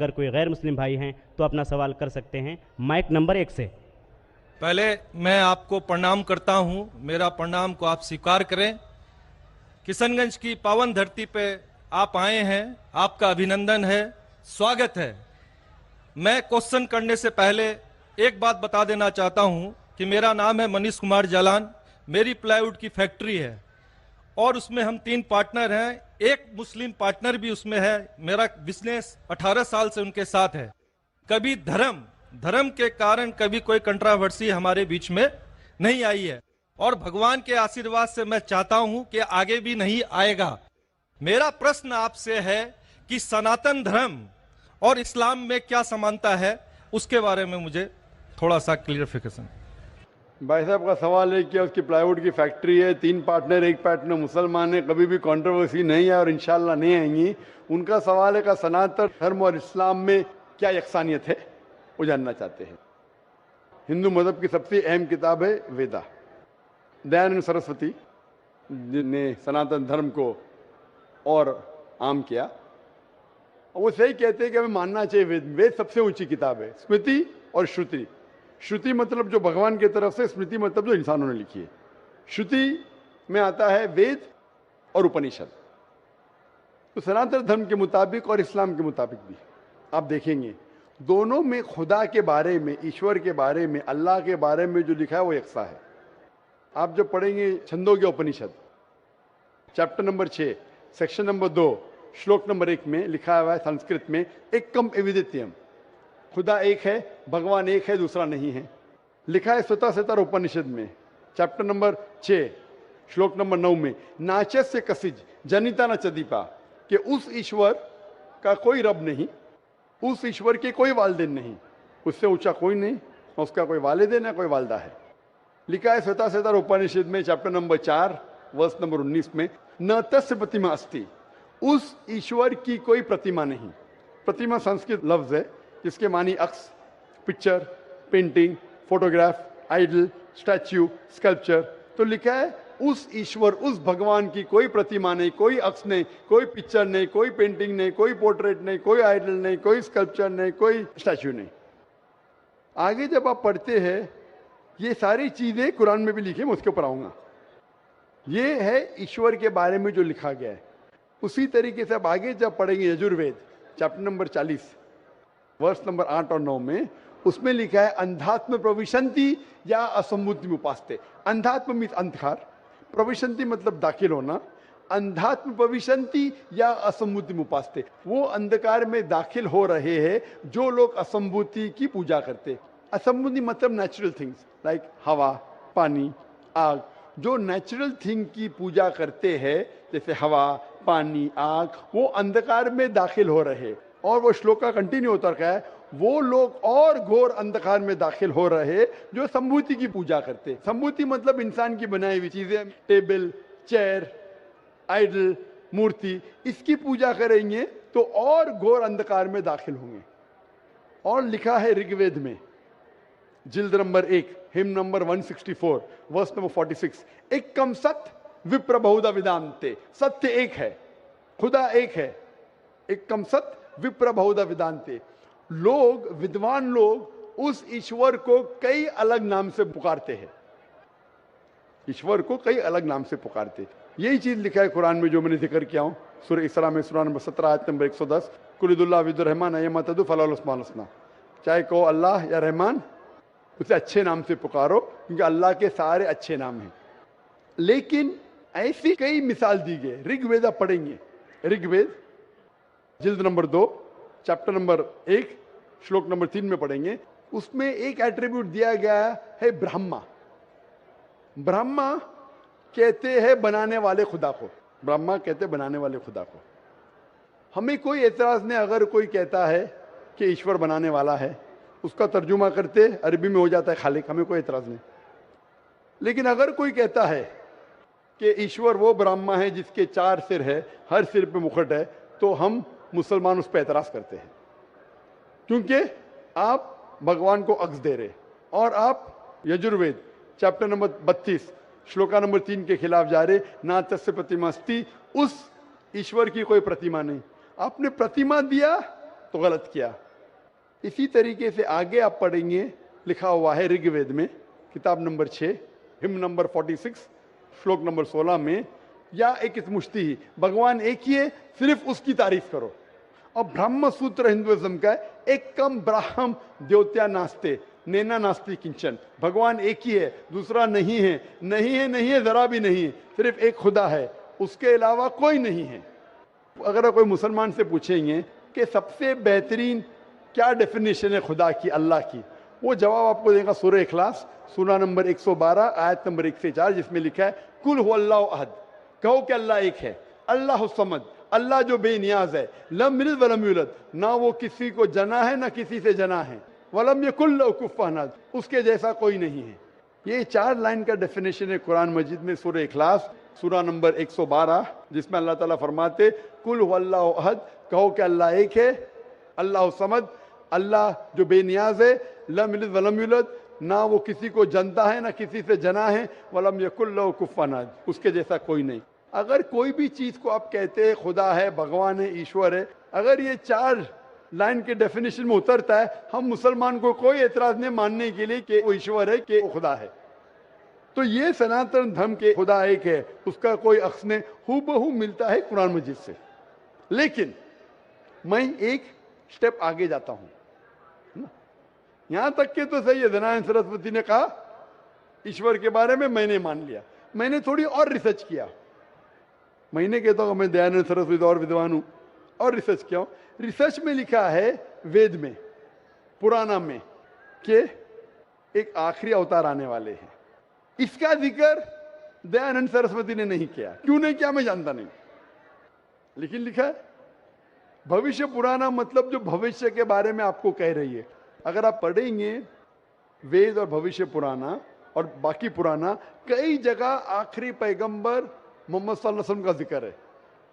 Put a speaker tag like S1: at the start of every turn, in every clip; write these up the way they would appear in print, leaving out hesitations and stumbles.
S1: अगर कोई गैर मुस्लिम भाई हैं तो अपना सवाल कर सकते हैं माइक नंबर 1 से।
S2: पहले मैं आपको प्रणाम करता हूं, मेरा प्रणाम को आप स्वीकार करें। किशनगंज की पावन धरती पे आप आए हैं, आपका अभिनंदन है, स्वागत है। मैं क्वेश्चन करने से पहले एक बात बता देना चाहता हूं कि मेरा नाम है मनीष कुमार जालान, मेरी प्लाईवुड की फैक्ट्री है और उसमें हम 3 पार्टनर हैं, एक मुस्लिम पार्टनर भी उसमें है। मेरा बिजनेस 18 साल से उनके साथ है। कभी धर्म के कारण कभी कोई कंट्रावर्सी हमारे बीच में नहीं आई है और भगवान के आशीर्वाद से मैं चाहता हूं कि आगे भी नहीं आएगा। मेरा प्रश्न आपसे है कि सनातन धर्म और इस्लाम में क्या समानता है, उसके बारे में मुझे थोड़ा सा क्लियरिफिकेशन।
S3: भाई साहब का सवाल है कि उसकी प्लाईवुड की फैक्ट्री है, 3 पार्टनर, एक पार्टनर मुसलमान है, कभी भी कंट्रोवर्सी नहीं है और इंशाल्लाह नहीं आएंगी। उनका सवाल है कि सनातन धर्म और इस्लाम में क्या यकसानियत है, वो जानना चाहते हैं। हिंदू मजहब की सबसे अहम किताब है वेदा। दयानंद सरस्वती ने सनातन धर्म को और आम किया और वो सही कहते हैं कि हमें मानना चाहिए वेद। वेद सबसे ऊंची किताब है। स्मृति और श्रुति, श्रुति मतलब जो भगवान की तरफ से, स्मृति मतलब जो इंसानों ने लिखी है। श्रुति में आता है वेद और उपनिषद। तो सनातन धर्म के मुताबिक और इस्लाम के मुताबिक भी आप देखेंगे दोनों में खुदा के बारे में, ईश्वर के बारे में, अल्लाह के बारे में जो लिखा है वो यकसा है। आप जब पढ़ेंगे छंदोग्य उपनिषद चैप्टर नंबर 6 सेक्शन नंबर 2 श्लोक नंबर 1 में लिखा हुआ है संस्कृत में, एकम एविदित्यम, खुदा एक है, भगवान एक है, दूसरा नहीं है। लिखा है स्वतः उपनिषद में चैप्टर नंबर 6 श्लोक नंबर 9 में, नाचस्य कसिज जनिता न चदीपा, कि उस ईश्वर का कोई रब नहीं, उस ईश्वर के कोई वालिदैन नहीं, उससे ऊंचा कोई नहीं, उसका कोई वालिदैन है, कोई वालदा है। लिखा है स्वतः उपनिषद में चैप्टर नंबर 4 वर्स नंबर 19 में, न तस्य प्रतिमा अस्ति, उस ईश्वर की कोई प्रतिमा नहीं। प्रतिमा संस्कृत लफ्ज है जिसके मानी अक्स, picture, painting, photograph, idol, statue, sculpture. तो लिखा है उस ईश्वर, उस भगवान की कोई प्रतिमा नहीं, कोई अक्स नहीं, कोई पिक्चर नहीं, कोई पेंटिंग नहीं, कोई पोर्ट्रेट नहीं, कोई आइडल नहीं, कोई स्कल्पचर नहीं, कोई स्टैच्यू नहीं। आगे जब आप पढ़ते हैं ये सारी चीजें कुरान में भी लिखी, मैं उसके ऊपर आऊंगा। ये है ईश्वर के बारे में जो लिखा गया है। उसी तरीके से अब आगे जब पढ़ेंगे यजुर्वेद चैप्टर नंबर 40 वर्ष नंबर 8 और 9 में, उसमें लिखा है अंधात्म प्रविशंति या असम्मुति उपास्ते। अंधात्म मीन्स अंधकार, प्रविशंति मतलब दाखिल होना, अंधात्म प्रविशंति या असम्मुति उपास्ते, वो अंधकार में दाखिल हो रहे हैं जो लोग असम्भूति की पूजा करते। असम्भूति मतलब नेचुरल थिंग्स लाइक हवा, पानी, आग, जो नेचुरल थिंग की पूजा करते हैं जैसे हवा, पानी, आग, वो अंधकार में दाखिल हो रहे। और वो श्लोक का कंटिन्यू होता है, वो लोग और घोर अंधकार में दाखिल हो रहे जो संभूति की पूजा करते। संभूति मतलब इंसान की बनाई हुई चीजें, टेबल, चेयर, आइडल, मूर्ति, इसकी पूजा करेंगे तो और घोर अंधकार में दाखिल होंगे। और लिखा है ऋग्वेद में जिल्द number 1 hymn number 164 verse number 46, एकम सत विप्र बहुधा विदांते, सत्य एक है, खुदा एक है, एकम सत विप्र बहुधा विदांते। लोग, विद्वान लोग उस ईश्वर को कई अलग नाम से पुकारते हैं, ईश्वर को कई अलग नाम से पुकारते। यही चीज लिखा है कुरान में जो मैंने जिक्र किया हूं, सूरह इसरा में सूरह नंबर 17 आयत नंबर 110, कुलिदुल्लाह विदुर्रहमान अयमतदु फलाल उस्मान हसना, चाहे कहो अल्लाह या रहमान, उसे अच्छे नाम से पुकारो क्योंकि अल्लाह के सारे अच्छे नाम हैं। लेकिन ऐसी कई मिसाल दी गई। ऋग्वेद आप पढ़ेंगे, ऋग्वेद जिल्द नंबर 2 चैप्टर नंबर 1 श्लोक नंबर 3 में पढ़ेंगे, उसमें एक एट्रीब्यूट दिया गया है ब्रह्मा। ब्रह्मा कहते हैं बनाने वाले खुदा को, ब्रह्मा कहते बनाने वाले खुदा को। हमें कोई एतराज नहीं अगर कोई कहता है कि ईश्वर बनाने वाला है, उसका तर्जुमा करते अरबी में हो जाता है खालिक, हमें कोई एतराज नहीं। लेकिन अगर कोई कहता है कि ईश्वर वो ब्रह्मा है जिसके 4 सिर है, हर सिर पे मुकुट है, तो हम मुसलमान उस पर एतराज करते हैं क्योंकि आप भगवान को अक्स दे रहे और आप Yajurveda chapter number 32 shloka number 3 के खिलाफ जा रहे। ना तस्य प्रतिमा अस्ति, उस ईश्वर की कोई प्रतिमा नहीं। आपने प्रतिमा दिया तो गलत किया। इसी तरीके से आगे आप पढ़ेंगे, लिखा हुआ है ऋग्वेद में किताब नंबर 6 हिम नंबर 46 श्लोक नंबर 16 में, या एक मुश्ती ही, भगवान एक ही है, सिर्फ उसकी तारीफ करो। और ब्रह्म सूत्र हिंदुइज्म का है, एक कम ब्राह्म द्योत्या नास्ते नैना नास्ति किंचन, भगवान एक ही है, दूसरा नहीं है, नहीं है, नहीं है, जरा भी नहीं है, सिर्फ एक खुदा है, उसके अलावा कोई नहीं है। अगर कोई मुसलमान से पूछेंगे कि सबसे बेहतरीन क्या डेफिनेशन है खुदा की, अल्लाह की, वो जवाब आपको देगा सूरह इखलास सूरा नंबर 112 आयत नंबर 1 से 4, जिसमें लिखा है कुल हुवल्लाहु अहद, कहो कि अल्लाह एक है, अल्लाह समद, अल्लाह जो बेनियाज है, लम यलिद वलम यूलद, ना वो किसी को जना है ना किसी से जना है, वलम यकुल लहू कुफुवन अहद, उसके जैसा कोई नहीं है। ये 4 लाइन का डेफिनेशन है कुरान मजीद में सूरह इखलास सूरा नंबर 112, जिसमें अल्लाह ताला फरमाते कुल हुवल्लाहु अहद, कहो कि अल्लाह एक है, अल्लाह समद, अल्लाह जो बेनियाज है, लम यलिद वलम यूलद, ना वो किसी को जनता है ना किसी से जना है, वलम यकुल लहू कुफुवन अहद, उसके जैसा कोई नहीं। अगर कोई भी चीज को आप कहते हैं खुदा है, भगवान है, ईश्वर है, अगर ये 4 लाइन के डेफिनेशन में उतरता है, हम मुसलमान को कोई एतराज नहीं मानने के लिए कि वो ईश्वर है, कि वो खुदा है। तो ये सनातन धर्म के खुदा एक है, उसका कोई अक्स नहीं, हूबहू मिलता है कुरान मजीद से। लेकिन मैं एक स्टेप आगे जाता हूं, यहां तक के तो सही है, दयानंद सरस्वती ने कहा ईश्वर के बारे में, मैंने मान लिया, मैंने थोड़ी और रिसर्च किया। मैंने कहता हूं मैं दयानंद सरस्वती और विद्वान हूं, और रिसर्च किया। रिसर्च में लिखा है वेद में, पुराना में, कि एक आखिरी अवतार आने वाले हैं। इसका जिक्र दयानंद सरस्वती ने नहीं किया, क्यों नहीं किया मैं जानता नहीं, लेकिन लिखा है भविष्य पुराना, मतलब जो भविष्य के बारे में आपको कह रही है। अगर आप पढ़ेंगे वेद और भविष्य पुराना और बाकी पुराना, कई जगह आखिरी पैगंबर मोहम्मद सल्लल्लाहु अलैहि वसल्लम का जिक्र है।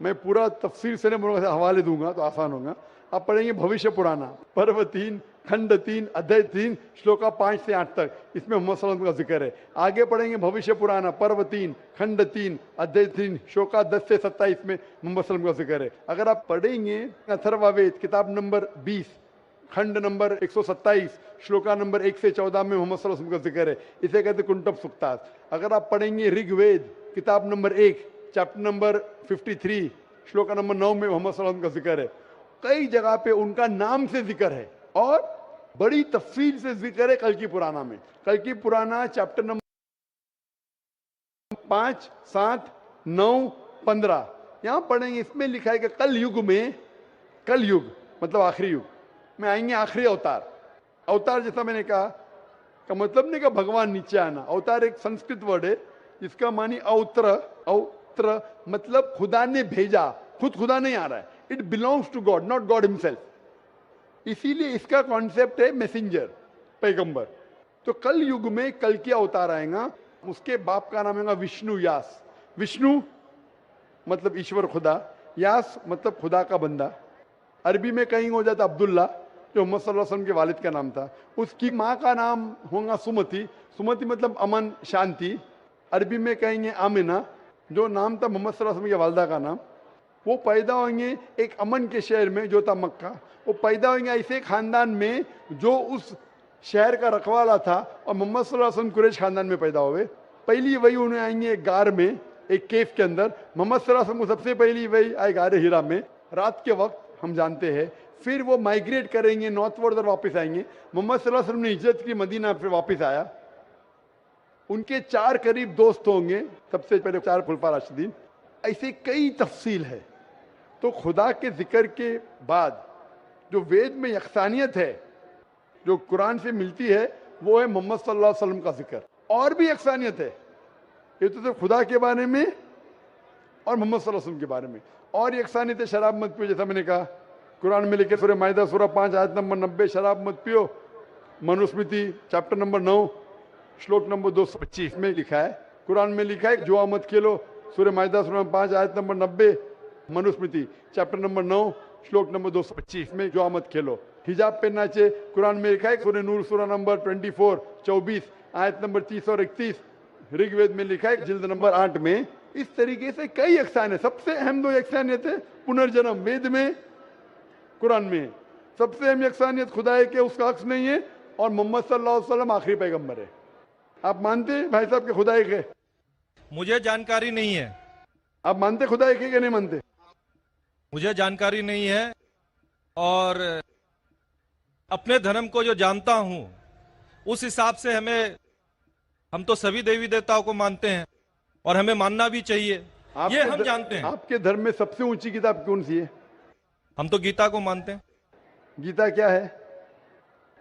S3: मैं पूरा तफसीर से हवाले दूंगा तो आसान होगा। आप पढ़ेंगे भविष्य पुराना पर्व 3 खंड 3 अध्याय 3 श्लोका 5 से 8 तक, इसमें मोहम्मद सल्लल्लाहु अलैहि वसल्लम का जिक्र है। आगे पढ़ेंगे भविष्य पुराना पर्व 3 खंड 3 अध्याय 3 श्लोका 10 से 27 में मोहम्मद सल्लल्लाहु अलैहि वसल्लम का जिक्र है। अगर आप पढ़ेंगे अथर्ववेद किताब नंबर 20 खंड नंबर 127 श्लोका नंबर 1 से 14 में मोहम्मद सल्लल्लाहु अलैहि वसल्लम का जिक्र है। इसे कहते कुंटब सुक्तास। अगर आप पढ़ेंगे ऋग्वेद किताब number 1 chapter number 53 shloka number 9 में मोहम्मद सल्लल्लाहु अलैहि वसल्लम का जिक्र है। कई जगह पे उनका नाम से जिक्र है और बड़ी तफसील से जिक्र है कल की पुराना में। कल की पुराना चैप्टर नंबर 5, 7, 9, 15 यहां पढ़ेंगे। इसमें लिखा है कि कल युग में, कल युग मतलब आखिरी युग में आएंगे आखिरी अवतार। अवतार जैसा मैंने कहा का मतलब नहीं कि भगवान नीचे आना। अवतार एक संस्कृत वर्ड है जिसका मानी अवत्र। अवत्र मतलब खुदा ने भेजा, खुद खुदा नहीं आ रहा है, it belongs to God, not God himself. इसीलिए इसका कॉन्सेप्ट है मैसेंजर, पैगंबर। तो कल युग में कल की अवतार आएगा, उसके बाप का नाम है विष्णु यास। विष्णु मतलब ईश्वर खुदा, यास मतलब खुदा का बंदा। अरबी में कहीं हो जाता अब्दुल्ला जो मोहम्मद सल्लल्लाहु अलैहि वसल्लम के वालिद का नाम था। उसकी माँ का नाम होगा सुमति। सुमति मतलब अमन, शांति। अरबी में कहेंगे आमिना जो नाम था मोहम्मद सल्लल्लाहु अलैहि वसल्लम के वालिदा का नाम। वो पैदा होंगे एक अमन के शहर में जो था मक्का। वो पैदा होंगे ऐसे खानदान में जो उस शहर का रखवाला था और मोहम्मद सल्लल्लाहु अलैहि वसल्लम कुरैश खानदान में पैदा हुए। पहली वही उन्हें आएंगे एक गार में, एक केव के अंदर। मोहम्मद सल्लल्लाहु अलैहि वसल्लम को सबसे पहली वही आए गार हिरा में रात के वक्त, हम जानते हैं। फिर वो माइग्रेट करेंगे नॉर्थवर्ड और वापस आएंगे। मोहम्मद सल्लल्लाहु अलैहि वसल्लम ने हिजरत की, मदीना फिर वापस आया। उनके 4 करीब दोस्त होंगे, सबसे पहले 4 खुलफा राशिदीन। ऐसे कई तफसील है। तो खुदा के जिक्र के बाद जो वेद में यकसानियत है जो कुरान से मिलती है वो है मोहम्मद सल्लल्लाहु अलैहि वसल्लम का जिक्र। और भी यकसानियत है, ये तो सिर्फ खुदा के बारे में और मोहम्मद सल्लल्लाहु अलैहि वसल्लम के बारे में। और यकसानियत है शराब मत पियो, जैसा मैंने कहा कुरान में लिखे सूरह माइदा सूरह 5 आयत नंबर 90 शराब मत पियो। मनुस्मृति चैप्टर नंबर 9 श्लोक नंबर 225 में लिखा है। कुरान में लिखा है जुआ मत खेलो, सूरह माइदा सूरह 5 आयत नंबर 90। मनुस्मृति चैप्टर नंबर 9 श्लोक नंबर 225 में जुआ मत खेलो। हिजाब पहनना चाहिए, कुरान में लिखा है सूरह नूर सूरह नंबर 24 आयत नंबर 30 और 31। ऋग्वेद में लिखा है जिल्द नंबर 8 में। इस तरीके से कई यकसान है। सबसे अहम 2 यकसानियत है पुनर्जन्म, वेद में कुरान में। सबसे अहम यकसानियत खुदा है कि उसका अक्स नहीं है और मोहम्मद सल्लल्लाहु अलैहि वसल्लम आखिरी पैगंबर है। आप मानते हैं भाई साहब के खुदा एक है?
S2: मुझे जानकारी नहीं है।
S3: आप मानते खुदा एक है कि नहीं मानते?
S2: मुझे जानकारी नहीं है, और अपने धर्म को जो जानता हूं उस हिसाब से हम तो सभी देवी देवताओं को मानते हैं और हमें मानना भी चाहिए, ये हम जानते हैं।
S3: आपके धर्म में सबसे ऊंची किताब कौन सी है?
S2: हम तो गीता को मानते हैं।
S3: गीता क्या है?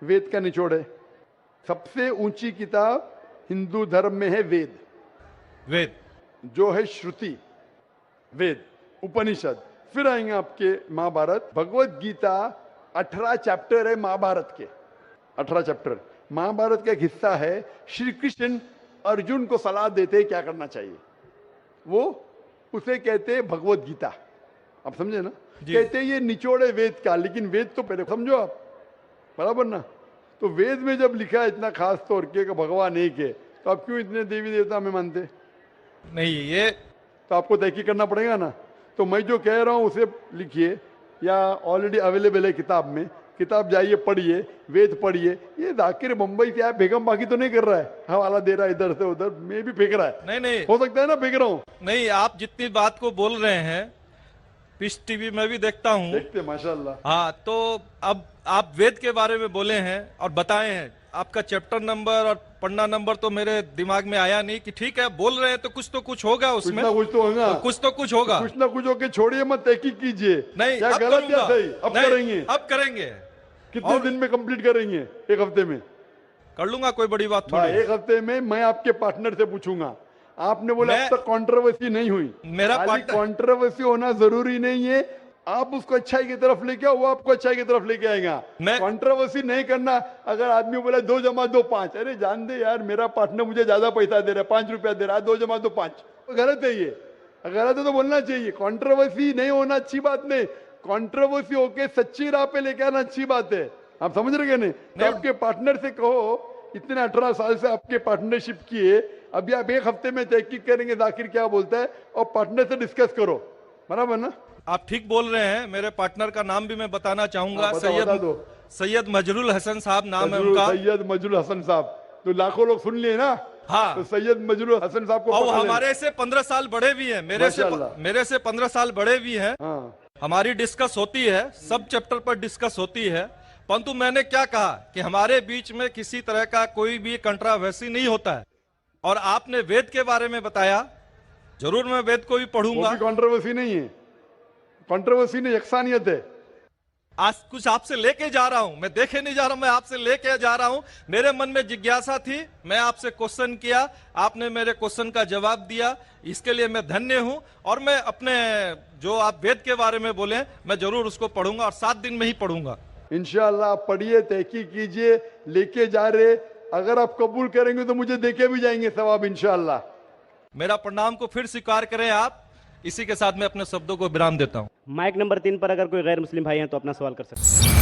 S3: वेद का निचोड़ है। सबसे ऊंची किताब हिंदू धर्म में है वेद।
S2: वेद
S3: जो है श्रुति, वेद, उपनिषद। फिर आएंगे आपके महाभारत। भगवत गीता 18 चैप्टर है महाभारत के, 18 चैप्टर। महाभारत का एक हिस्सा है। श्री कृष्ण अर्जुन को सलाह देते हैं क्या करना चाहिए, वो उसे कहते हैं भगवत गीता। आप समझे ना? कहते हैं ये निचोड़ है वेद का, लेकिन वेद तो पहले समझो आप, बराबर ना? तो वेद में जब लिखा है इतना खास तौर के भगवान एक है, तो आप क्यों इतने देवी देवता में मानते
S2: नहीं? ये
S3: तो आपको तहकीक करना पड़ेगा ना। तो मैं जो कह रहा हूं उसे लिखिए, या ऑलरेडी अवेलेबल है किताब में, किताब जाइए पढ़िए, वेद पढ़िए। ये जाकिर मुंबई से आया बेगम बाकी तो नहीं कर रहा है, हवाला दे रहा है इधर से उधर, मैं भी फेंक रहा है।
S2: नहीं नहीं
S3: हो सकता है ना फेंक रहा हूं।
S2: नहीं, आप जितनी बात को बोल रहे हैं पीस टीवी में भी देखता हूँ।
S3: देखते माशाल्लाह।
S2: हाँ, तो अब आप वेद के बारे में बोले हैं और बताए हैं, आपका चैप्टर नंबर और पन्ना नंबर तो मेरे दिमाग में आया नहीं कि ठीक है बोल रहे हैं तो कुछ होगा उसमें,
S3: कुछ ना कुछ तो होगा,
S2: कुछ तो कुछ होगा।
S3: कुछ ना कुछ होके छोड़िए, मत तहकीक कीजिए।
S2: नहीं,
S3: क्या
S2: अब
S3: गलत या
S2: करूंगा।
S3: सही? अब
S2: नहीं,
S3: करेंगे।
S2: अब करेंगे।
S3: कितने दिन में कंप्लीट करेंगे? एक हफ्ते में
S2: कर लूंगा, कोई बड़ी बात
S3: हाँ,
S2: थोड़ी।
S3: एक हफ्ते में मैं आपके पार्टनर से पूछूंगा। आपने बोला अब तक कंट्रोवर्सी नहीं हुई।
S2: मेरा पार्टनर
S3: कंट्रोवर्सी होना जरूरी नहीं है। आप उसको अच्छाई की तरफ लेके आओ, वो आपको अच्छाई की तरफ लेके आएगा। कंट्रोवर्सी नहीं करना। अगर आदमी बोला 2 जमा 2 5, अरे जान दे यार, मेरा पार्टनर मुझे ज्यादा पैसा दे रहा है, 5 रुपया दे रहा है, 2 जमा 2 5, गलत है ये। गलत है तो बोलना चाहिए। कंट्रोवर्सी नहीं होना अच्छी बात नहीं, कंट्रोवर्सी होके सच्ची राह पे लेके आना अच्छी बात है। आप समझ रहे नहीं? तो आपके पार्टनर से कहो, इतने 18 साल से आपके पार्टनरशिप किए, अभी आप एक हफ्ते में तहकीक करेंगे जाकिर क्या बोलता है, और पार्टनर से डिस्कस करो, बराबर ना?
S2: आप ठीक बोल रहे हैं। मेरे पार्टनर का नाम भी मैं बताना चाहूंगा।
S3: बता दो।
S2: सैयद मजरुल हसन साहब नाम है उनका।
S3: सैयद मजरुल हसन साहब तो लाखों लोग सुन लिए ना।
S2: हाँ,
S3: तो सैयद मजरुल हसन साहब को
S2: और हमारे से 15 साल बड़े भी हैं, मेरे से 15 साल बड़े भी हैं।
S3: हाँ।
S2: हमारी डिस्कस होती है, सब चैप्टर पर डिस्कस होती है। परंतु मैंने क्या कहा कि हमारे बीच में किसी तरह का कोई भी कंट्रोवर्सी नहीं होता है। और आपने वेद के बारे में बताया, जरूर मैं वेद को भी पढ़ूंगा।
S3: कंट्रोवर्सी नहीं है, कंट्रोवर्सी नहीं, यकसानियत है।
S2: आज कुछ आपसे लेके जा रहा हूं, मैं देखे नहीं जा रहा हूं, मैं आपसे लेके जा रहा हूं। मेरे मन में जिज्ञासा थी, मैं आपसे क्वेश्चन किया, आपने मेरे क्वेश्चन का जवाब दिया, इसके लिए मैं धन्य हूं। और मैं अपने जो आप वेद के बारे में बोले, मैं जरूर उसको पढ़ूंगा और 7 दिन में ही पढ़ूंगा
S3: इंशाअल्लाह। आप पढ़िए, तहकीक कीजिए, लेके जा रहे। अगर आप कबूल करेंगे तो मुझे देके भी जाएंगे सवाब इंशाअल्लाह।
S2: मेरा प्रणाम को फिर स्वीकार करें आप। इसी के साथ मैं अपने शब्दों को विराम देता हूं।
S1: माइक नंबर 3 पर अगर कोई गैर मुस्लिम भाई हैं तो अपना सवाल कर सकते हैं।